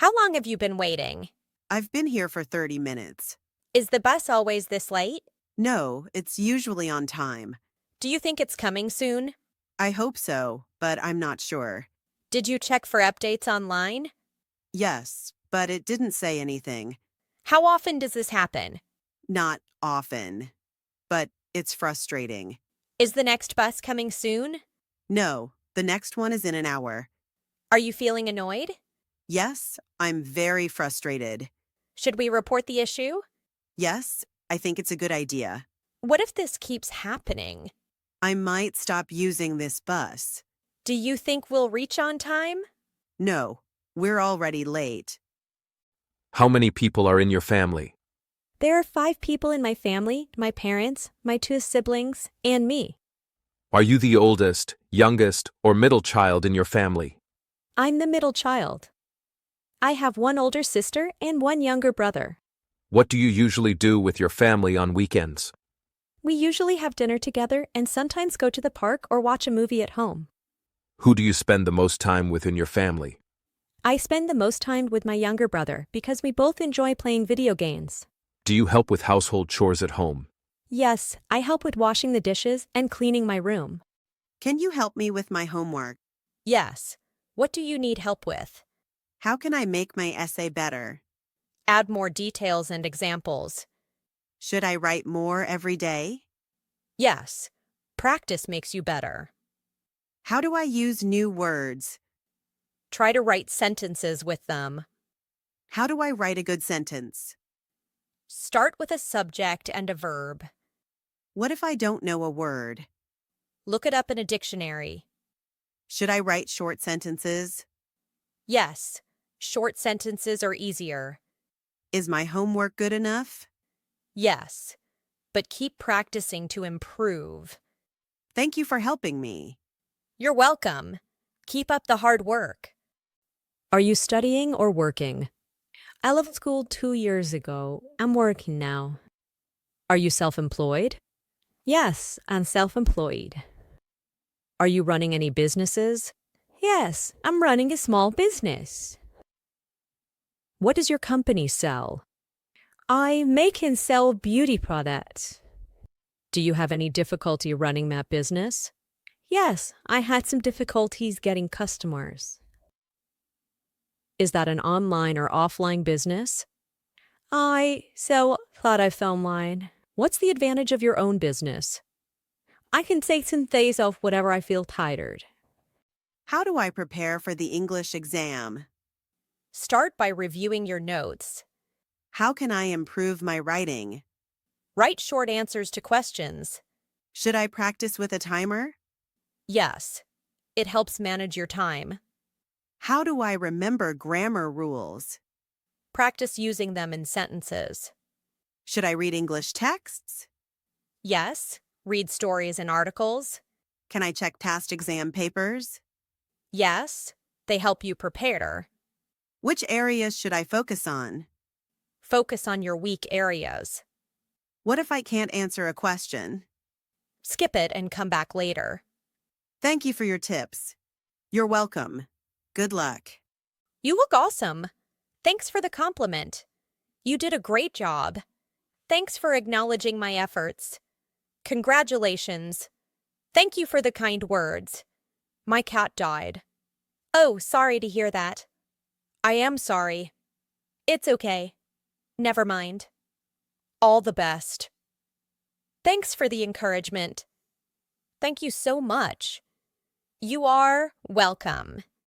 How long have you been waiting? I've been here for 30 minutes. Is the bus always this late? No, it's usually on time. Do you think it's coming soon? I hope so, but I'm not sure. Did you check for updates online? Yes, but it didn't say anything. How often does this happen? Not often. But it's frustrating. Is the next bus coming soon? No, the next one is in an hour. Are you feeling annoyed? Yes, I'm very frustrated. Should we report the issue? Yes, I think it's a good idea. What if this keeps happening? I might stop using this bus. Do you think we'll reach on time? No, we're already late. How many people are in your family? There are 5 people in my family, my parents, my 2 siblings, and me. Are you the oldest, youngest, or middle child in your family? I'm the middle child. I have 1 older sister and 1 younger brother. What do you usually do with your family on weekends? We usually have dinner together and sometimes go to the park or watch a movie at home. Who do you spend the most time with in your family? I spend the most time with my younger brother because we both enjoy playing video games. Do you help with household chores at home? Yes, I help with washing the dishes and cleaning my room. Can you help me with my homework? Yes. What do you need help with? How can I make my essay better? Add more details and examples. Should I write more every day? Yes. Practice makes you better. How do I use new words? Try to write sentences with them. How do I write a good sentence? Start with a subject and a verb. What if I don't know a word? Look it up in a dictionary. Should I write short sentences? Yes. Short sentences are easier. Is my homework good enough? Yes. But keep practicing to improve. Thank you for helping me. You're welcome. Keep up the hard work. Are you studying or working? I left school 2 years ago. I'm working now. Are you self-employed? Yes, I'm self-employed. Are you running any businesses? Yes, I'm running a small business. What does your company sell? I make and sell beauty products. Do you have any difficulty running that business? Yes, I had some difficulties getting customers. Is that an online or offline business? I sell products online. What's the advantage of your own business? I can take some days off whenever I feel tired. How do I prepare for the English exam? Start by reviewing your notes. How can I improve my writing? Write short answers to questions. Should I practice with a timer? Yes, it helps manage your time. How do I remember grammar rules? Practice using them in sentences. Should I read English texts? Yes, read stories and articles. Can I check past exam papers? Yes, they help you prepare. Which areas should I focus on? Focus on your weak areas. What if I can't answer a question? Skip it and come back later. Thank you for your tips. You're welcome. Good luck. You look awesome. Thanks for the compliment. You did a great job. Thanks for acknowledging my efforts. Congratulations. Thank you for the kind words. My cat died. Oh, sorry to hear that. I am sorry. It's okay. Never mind. All the best. Thanks for the encouragement. Thank you so much. You are welcome.